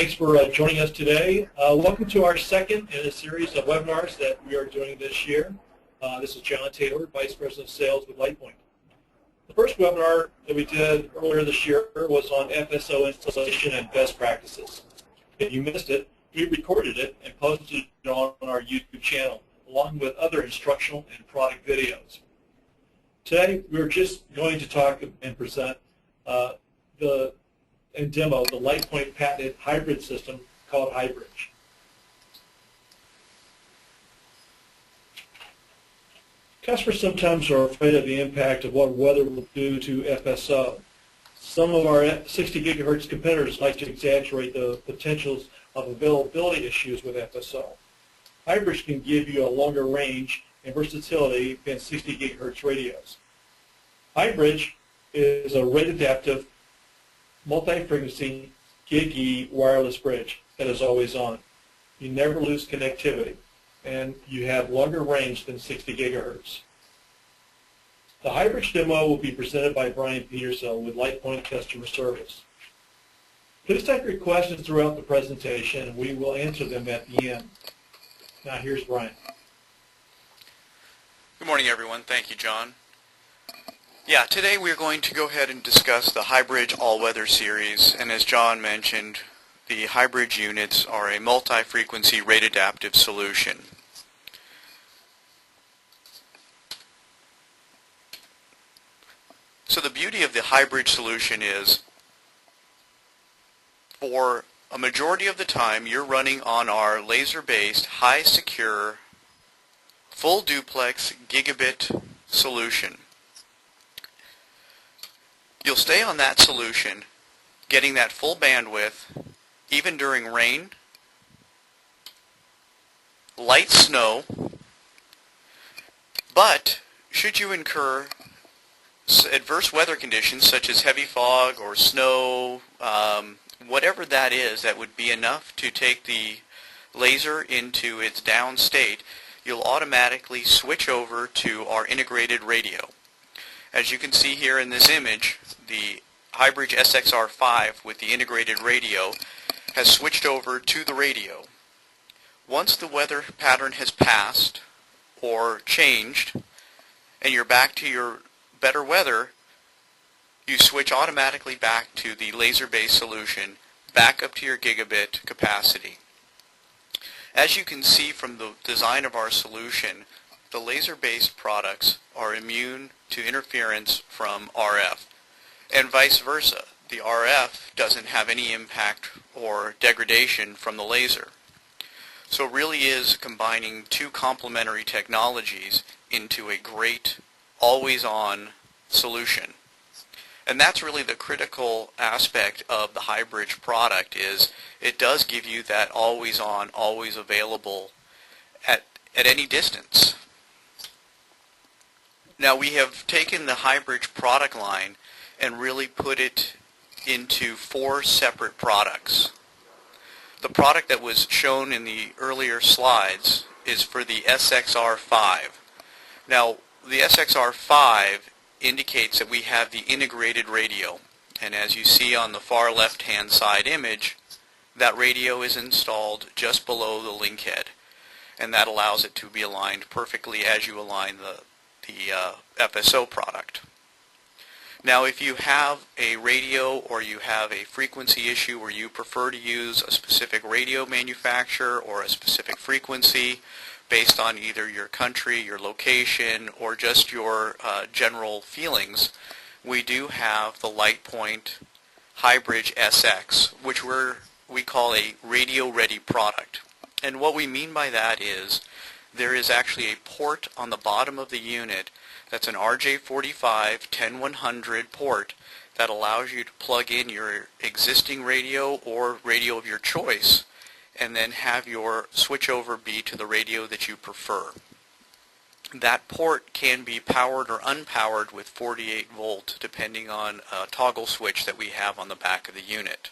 Thanks for joining us today. Welcome to our second in a series of webinars that we are doing this year. This is John Taylor, Vice President of Sales with LightPointe. The first webinar that we did earlier this year was on FSO installation and best practices. If you missed it, we recorded it and posted it on our YouTube channel, along with other instructional and product videos. Today, we're just going to talk and present and demo the LightPointe patented hybrid system called HyBridge. Customers sometimes are afraid of the impact of what weather will do to FSO. Some of our 60 gigahertz competitors like to exaggerate the potentials of availability issues with FSO. HyBridge can give you a longer range and versatility than 60 gigahertz radios. HyBridge is a rate adaptive multi-frequency Gig-E wireless bridge that is always on. You never lose connectivity, and you have longer range than 60 gigahertz. The HyBridge demo will be presented by Brian Peterson with LightPointe Customer Service. Please type your questions throughout the presentation, and we will answer them at the end. Now here's Brian. Good morning, everyone. Thank you, John. Yeah, today we're going to go ahead and discuss the HyBridge All-Weather Series, and as John mentioned, the HyBridge units are a multi-frequency rate adaptive solution. So the beauty of the HyBridge solution is, for a majority of the time, you're running on our laser-based, high-secure, full duplex gigabit solution. You'll stay on that solution, getting that full bandwidth, even during rain, light snow, but should you incur adverse weather conditions such as heavy fog or snow, whatever that is, that would be enough to take the laser into its down state, you'll automatically switch over to our integrated radio. As you can see here in this image, the HyBridge SXR5 with the integrated radio has switched over to the radio. Once the weather pattern has passed or changed and you're back to your better weather, you switch automatically back to the laser-based solution, back up to your gigabit capacity. As you can see from the design of our solution, the laser-based products are immune to interference from RF, and vice versa. The RF doesn't have any impact or degradation from the laser. So it really is combining two complementary technologies into a great, always-on solution. And that's really the critical aspect of the HyBridge product, is it does give you that always-on, always available at any distance. Now we have taken the HyBridge product line and really put it into 4 separate products. The product that was shown in the earlier slides is for the SXR5. Now the SXR5 indicates that we have the integrated radio, and as you see on the far left hand side image, that radio is installed just below the link head, and that allows it to be aligned perfectly as you align the FSO product. Now if you have a radio or you have a frequency issue where you prefer to use a specific radio manufacturer or a specific frequency based on either your country, your location, or just your general feelings, we do have the LightPointe HyBridge SX, which we call a radio-ready product. And what we mean by that is there is actually a port on the bottom of the unit that's an RJ45 10100 port that allows you to plug in your existing radio or radio of your choice and then have your switchover be to the radio that you prefer. That port can be powered or unpowered with 48 volt depending on a toggle switch that we have on the back of the unit.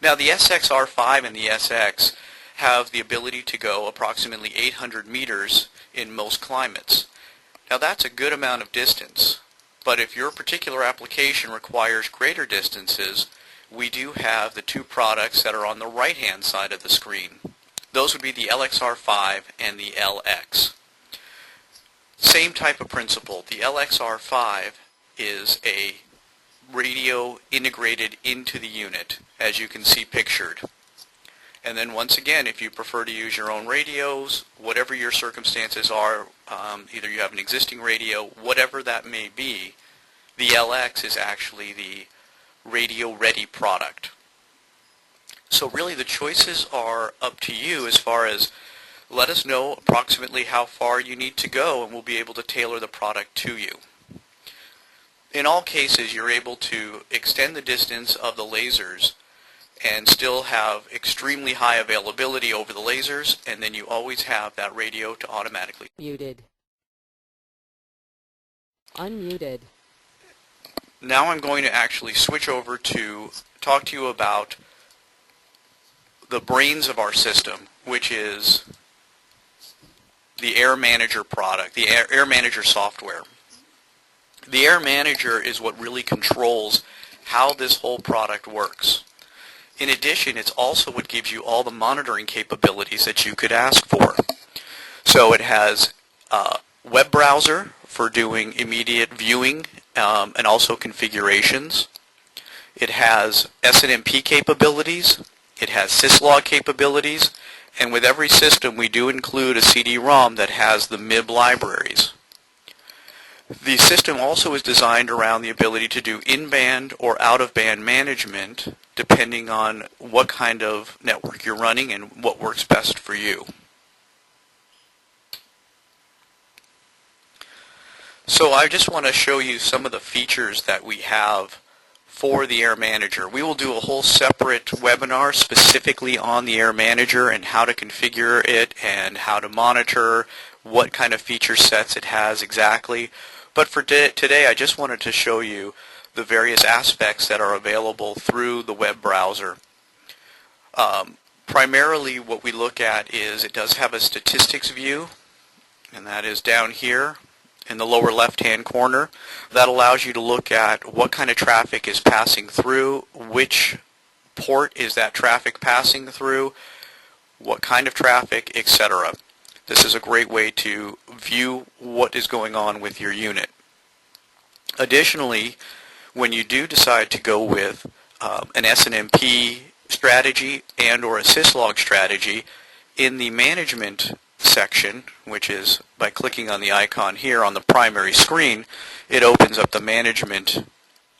Now the SXR5 and the SX have the ability to go approximately 800 meters in most climates. Now that's a good amount of distance, but if your particular application requires greater distances, we do have the two products that are on the right-hand side of the screen. Those would be the LXR5 and the LX. Same type of principle. The LXR5 is a radio integrated into the unit, as you can see pictured. And then once again, if you prefer to use your own radios, whatever your circumstances are, either you have an existing radio, whatever that may be, the LX is actually the radio-ready product. So really the choices are up to you as far as let us know approximately how far you need to go and we'll be able to tailor the product to you. In all cases, you're able to extend the distance of the lasers and still have extremely high availability over the lasers, and then you always have that radio to automatically Muted. Unmuted. Now I'm going to actually switch over to talk to you about the brains of our system, which is the Air Manager product, the Air Manager software. The Air Manager is what really controls how this whole product works. In addition, it's also what gives you all the monitoring capabilities that you could ask for. So it has a web browser for doing immediate viewing and also configurations. It has SNMP capabilities. It has syslog capabilities. And with every system, we do include a CD-ROM that has the MIB libraries. The system also is designed around the ability to do in-band or out-of-band management depending on what kind of network you're running and what works best for you. So I just want to show you some of the features that we have for the Air Manager. We will do a whole separate webinar specifically on the Air Manager and how to configure it and how to monitor what kind of feature sets it has exactly. But for today, I just wanted to show you the various aspects that are available through the web browser. Primarily what we look at is it does have a statistics view, and that is down here in the lower left-hand corner. That allows you to look at what kind of traffic is passing through, which port is that traffic passing through, what kind of traffic, etc. This is a great way to view what is going on with your unit. Additionally, when you do decide to go with an SNMP strategy and or a syslog strategy, in the management section, which is by clicking on the icon here on the primary screen, it opens up the management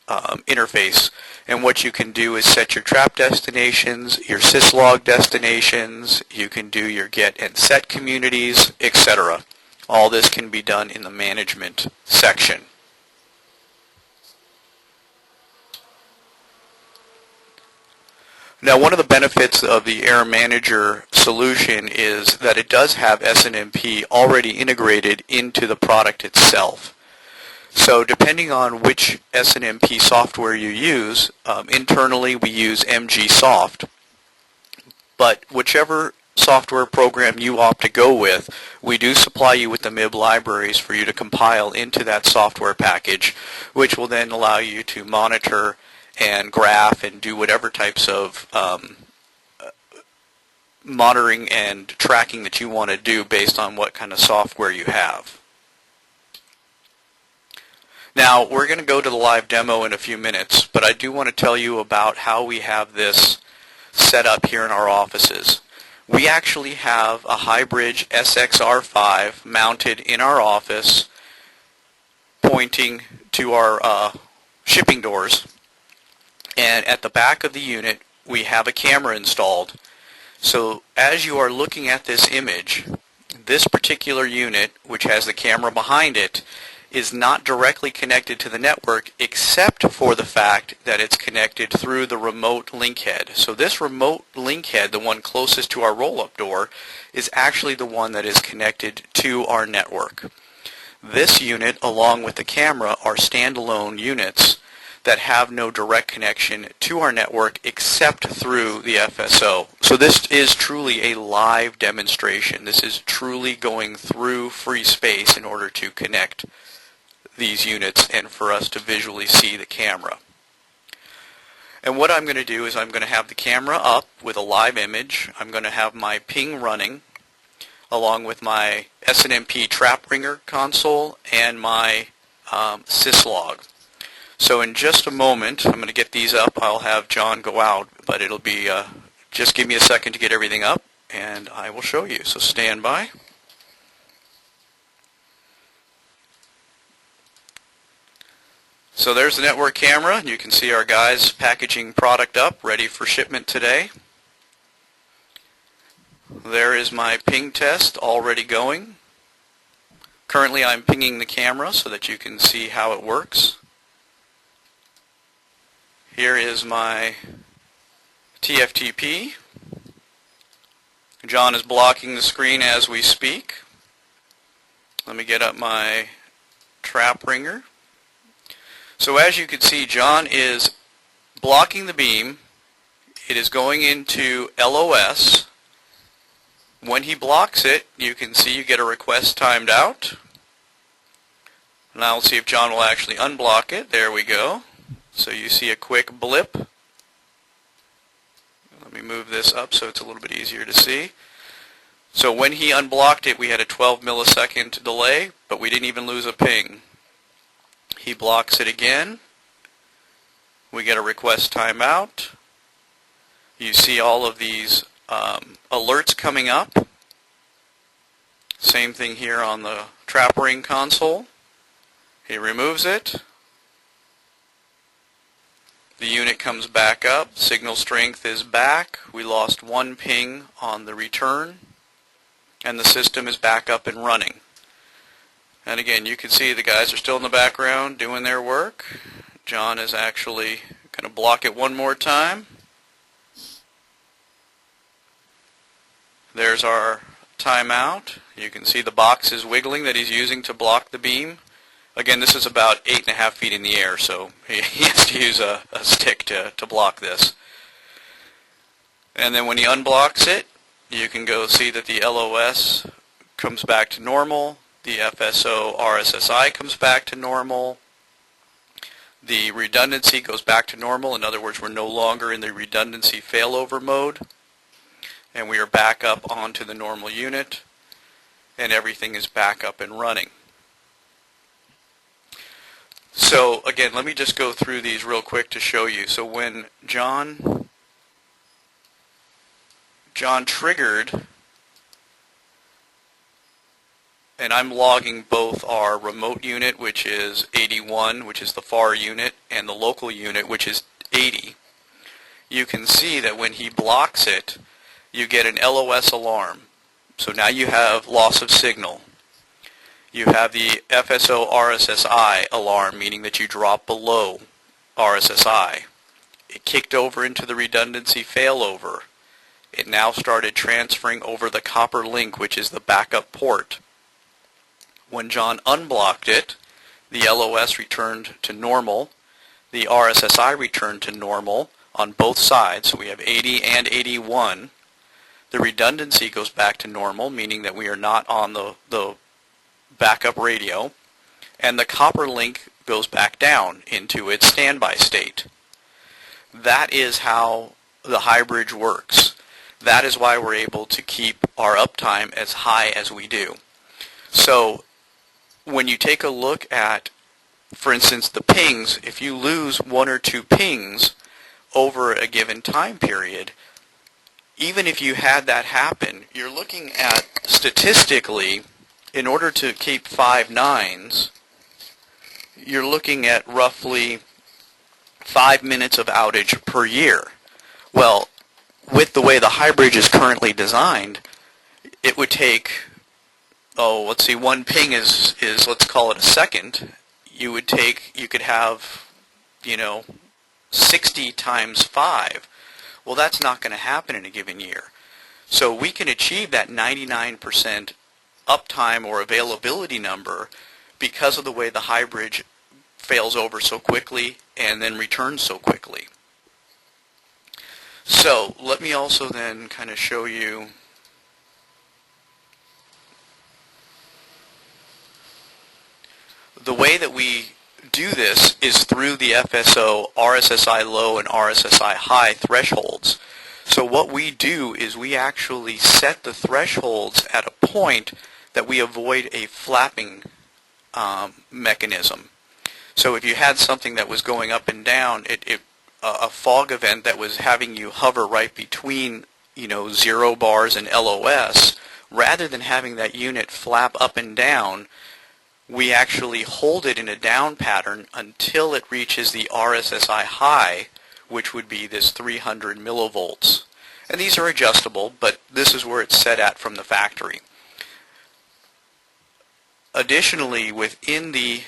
interface. And what you can do is set your trap destinations, your syslog destinations, you can do your get and set communities, etc. All this can be done in the management section. Now, one of the benefits of the Air Manager solution is that it does have SNMP already integrated into the product itself. So depending on which SNMP software you use, internally we use MGSoft, but whichever software program you opt to go with, we do supply you with the MIB libraries for you to compile into that software package, which will then allow you to monitor and graph and do whatever types of monitoring and tracking that you want to do based on what kind of software you have. Now, we're going to go to the live demo in a few minutes, but I do want to tell you about how we have this set up here in our offices. We actually have a HyBridge SXR5 mounted in our office pointing to our shipping doors. And at the back of the unit, we have a camera installed. So as you are looking at this image, this particular unit, which has the camera behind it, is not directly connected to the network except for the fact that it's connected through the remote link head. So this remote link head, the one closest to our roll-up door, is actually the one that is connected to our network. This unit, along with the camera, are standalone units that have no direct connection to our network except through the FSO. So this is truly a live demonstration. This is truly going through free space in order to connect these units and for us to visually see the camera. And what I'm going to do is I'm going to have the camera up with a live image. I'm going to have my ping running along with my SNMP trap ringer console and my syslog. So in just a moment, I'm going to get these up. I'll have John go out, but it'll be, just give me a second to get everything up, and I will show you. So stand by. So there's the network camera. You can see our guys packaging product up, ready for shipment today. There is my ping test already going. Currently I'm pinging the camera so that you can see how it works. Here is my TFTP. John is blocking the screen as we speak. Let me get up my trap ringer. So as you can see, John is blocking the beam. It is going into LOS. When he blocks it, you can see you get a request timed out. Now we'll see if John will actually unblock it. There we go. So you see a quick blip. Let me move this up so it's a little bit easier to see. So when he unblocked it, we had a 12 millisecond delay, but we didn't even lose a ping. He blocks it again. We get a request timeout. You see all of these alerts coming up. Same thing here on the trap ring console. He removes it. The unit comes back up. Signal strength is back. We lost one ping on the return, and the system is back up and running. And again, you can see the guys are still in the background doing their work. John is actually going to block it one more time. There's our timeout. You can see the box is wiggling that he's using to block the beam. Again, this is about 8.5 feet in the air, so he has to use a stick to block this. And then when he unblocks it, you can go see that the LOS comes back to normal. The FSO RSSI comes back to normal. The redundancy goes back to normal. In other words, we're no longer in the redundancy failover mode. And we are back up onto the normal unit. And everything is back up and running. So again, let me just go through these real quick to show you. So when John triggered, and I'm logging both our remote unit, which is 81, which is the far unit, and the local unit, which is 80. You can see that when he blocks it, you get an LOS alarm. So now you have loss of signal. You have the FSO RSSI alarm, meaning that you drop below RSSI. It kicked over into the redundancy failover. It now started transferring over the copper link, which is the backup port. When John unblocked it, the LOS returned to normal. The RSSI returned to normal on both sides. So we have 80 and 81. The redundancy goes back to normal, meaning that we are not on the backup radio. And the copper link goes back down into its standby state. That is how the HyBridge works. That is why we're able to keep our uptime as high as we do. So when you take a look at, for instance, the pings, if you lose one or two pings over a given time period, even if you had that happen, you're looking at, statistically, in order to keep 5 nines, you're looking at roughly 5 minutes of outage per year. Well, with the way the HyBridge is currently designed, it would take, let's see, one ping is let's call it a second. You could have, 60 times 5. Well, that's not going to happen in a given year. So we can achieve that 99% uptime or availability number because of the way the HyBridge fails over so quickly and then returns so quickly. So let me also then kind of show you the way that we do this is through the FSO RSSI low and RSSI high thresholds. So what we do is we actually set the thresholds at a point that we avoid a flapping mechanism. So if you had something that was going up and down, a fog event that was having you hover right between 0 bars and LOS, rather than having that unit flap up and down, we actually hold it in a down pattern until it reaches the RSSI high, which would be this 300 millivolts. And these are adjustable, but this is where it's set at from the factory. Additionally, within the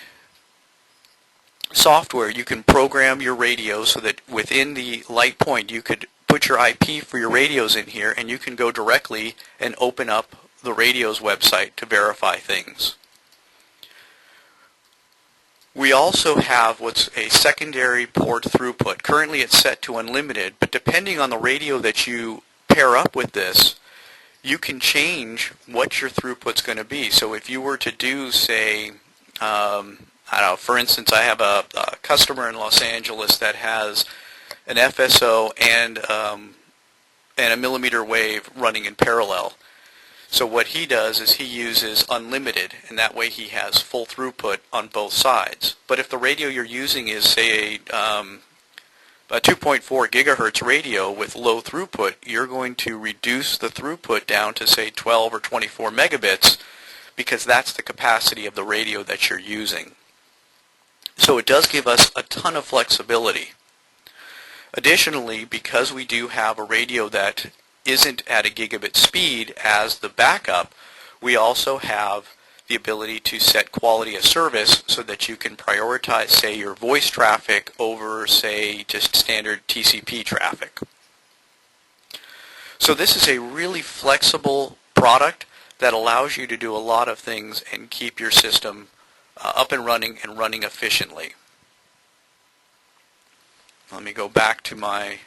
software, you can program your radio so that within the LightPointe, you could put your IP for your radios in here, and you can go directly and open up the radio's website to verify things. We also have what's a secondary port throughput. Currently it's set to unlimited, but depending on the radio that you pair up with this, you can change what your throughput's going to be. So if you were to do, say, I don't know, for instance, I have a customer in Los Angeles that has an FSO and a millimeter wave running in parallel. So what he does is he uses unlimited, and that way he has full throughput on both sides. But if the radio you're using is, say, a 2.4 gigahertz radio with low throughput, you're going to reduce the throughput down to, say, 12 or 24 megabits, because that's the capacity of the radio that you're using. So it does give us a ton of flexibility. Additionally, because we do have a radio that isn't at a gigabit speed as the backup, we also have the ability to set quality of service so that you can prioritize, say, your voice traffic over, say, just standard TCP traffic. So this is a really flexible product that allows you to do a lot of things and keep your system up and running efficiently. Let me go back to my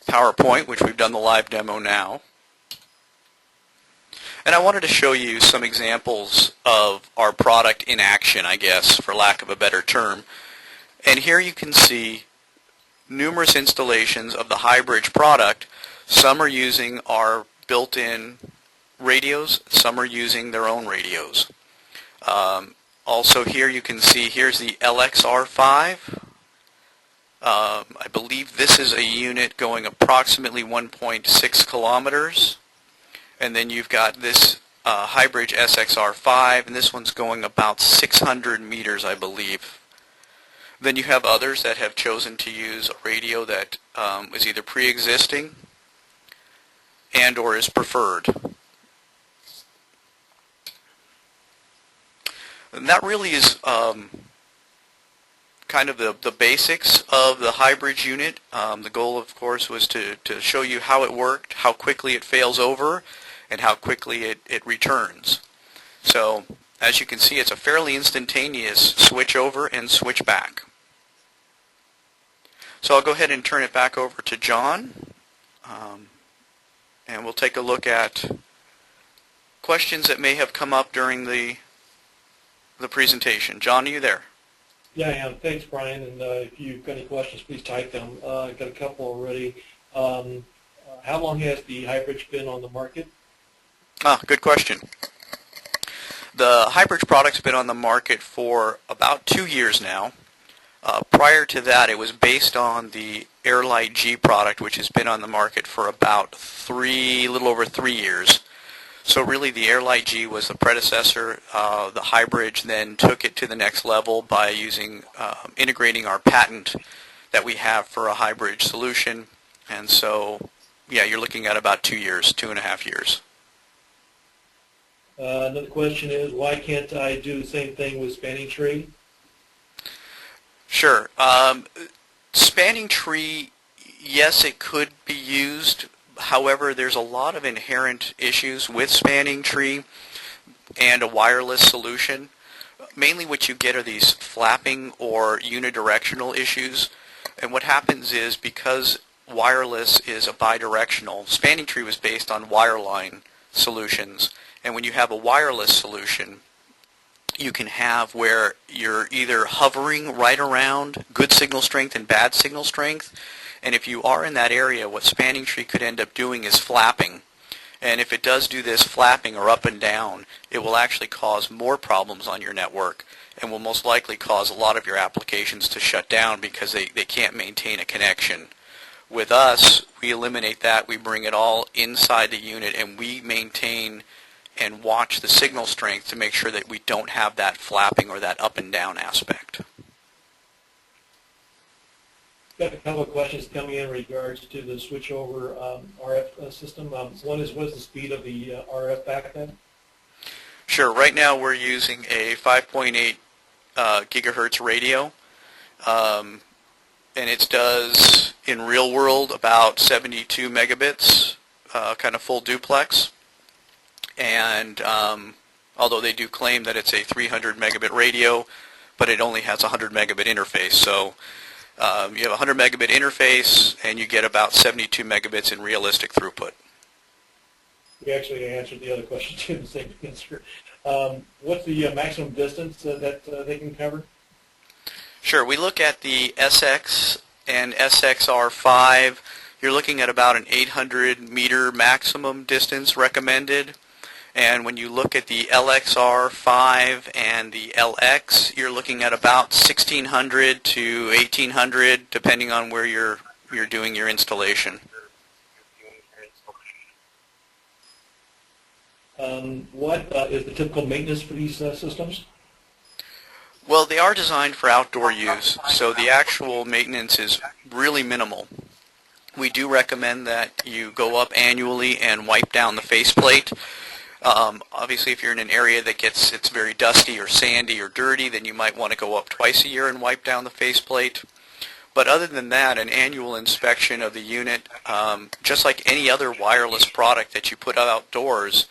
PowerPoint, which we've done the live demo now. And I wanted to show you some examples of our product in action, I guess, for lack of a better term. And here you can see numerous installations of the HyBridge product. Some are using our built-in radios, some are using their own radios. Also here you can see, here's the LXR5. I believe this is a unit going approximately 1.6 kilometers. And then you've got this HyBridge SXR5, and this one's going about 600 meters, I believe. Then you have others that have chosen to use a radio that is either pre-existing and or is preferred. And that really is kind of the basics of the HyBridge unit. The goal, of course, was to show you how it worked, how quickly it fails over, and how quickly it returns. So, as you can see, it's a fairly instantaneous switch over and switch back. So I'll go ahead and turn it back over to John, and we'll take a look at questions that may have come up during the presentation. John, are you there? Yeah, I am. Thanks, Brian. And if you've got any questions, please type them. I've got a couple already. How long has the HyBridge been on the market? Good question. The HyBridge product's been on the market for about 2 years now. Prior to that, it was based on the Airlight G product, which has been on the market for about a little over 3 years. So really, the Airlight G was the predecessor. The HyBridge then took it to the next level by integrating our patent that we have for a HyBridge solution. And so, yeah, you're looking at about 2 years, 2.5 years. Another question is, why can't I do the same thing with Spanning Tree? Sure. Spanning Tree, yes, it could be used. However, there's a lot of inherent issues with Spanning Tree and a wireless solution. Mainly what you get are these flapping or unidirectional issues. And what happens is, because wireless is a bidirectional, Spanning Tree was based on wireline solutions. And when you have a wireless solution, you can have where you're either hovering right around good signal strength and bad signal strength. And if you are in that area, what spanning tree could end up doing is flapping. And if it does do this flapping or up and down, it will actually cause more problems on your network and will most likely cause a lot of your applications to shut down because they can't maintain a connection. With us, we eliminate that. We bring it all inside the unit, and we maintain and watch the signal strength to make sure that we don't have that flapping or that up and down aspect. Got a couple of questions coming in regards to the switchover RF system. One is, what is the speed of the RF backbone? Sure. Right now we're using a 5.8 gigahertz radio, and it does in real world about 72 megabits, kind of full duplex. And although they do claim that it's a 300 megabit radio, but it only has a 100 megabit interface. So you have a 100 megabit interface, and you get about 72 megabits in realistic throughput. We actually answered the other question too, the same answer. What's the maximum distance that they can cover? Sure. We look at the SX and SXR5. You're looking at about an 800 meter maximum distance recommended. And when you look at the LXR5 and the LX, you're looking at about 1,600 to 1,800, depending on where you're doing your installation. What is the typical maintenance for these systems? Well, they are designed for outdoor use, so the actual maintenance is really minimal. We do recommend that you go up annually and wipe down the faceplate. Obviously, if you're in an area that it's very dusty or sandy or dirty, then you might want to go up twice a year and wipe down the faceplate. But other than that, an annual inspection of the unit, just like any other wireless product that you put outdoors,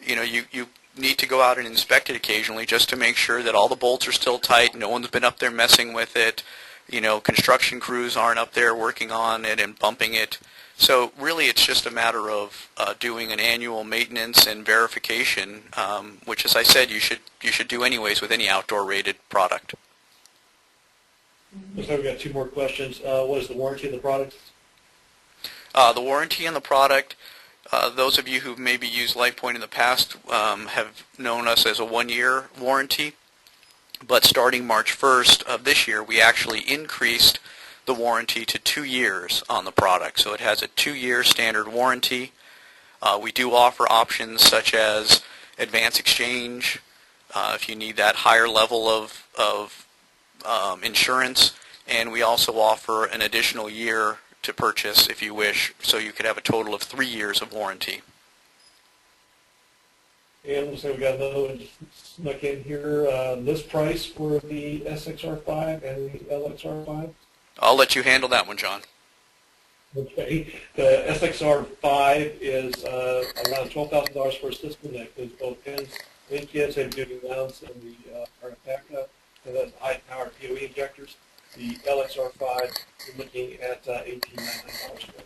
you need to go out and inspect it occasionally just to make sure that all the bolts are still tight, no one's been up there messing with it, construction crews aren't up there working on it and bumping it. So really it's just a matter of doing an annual maintenance and verification, which, as I said, you should do anyways with any outdoor rated product. Looks like we've got two more questions. What is the warranty of the product? The warranty on the product, those of you who've maybe used LightPointe in the past have known us as a 1-year warranty. But starting March 1st of this year, we actually increased the warranty to 2 years on the product. So it has a 2-year standard warranty. We do offer options such as advance exchange, if you need that higher level of insurance, and we also offer an additional year to purchase if you wish, so you could have a total of 3 years of warranty. And looks like we got another one just snuck in here. List price for the SXR5 and the LXR5? I'll let you handle that one, John. Okay. The SXR5 is around $12,000 for a system that includes both pins, link kits, heavy-duty mounts, and the RF backup, and then high-powered PoE injectors. The LXR5, you're looking at $1,899 for it.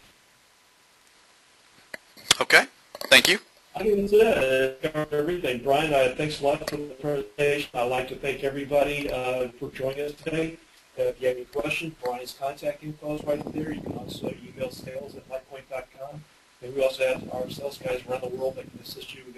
Okay. Thank you. I think that's it. Covered everything. Brian, thanks a lot for the presentation. I'd like to thank everybody for joining us today. If you have any questions, Brian's contact info is right there. You can also email sales@lightpointe.com. And we also have our sales guys around the world that can assist you with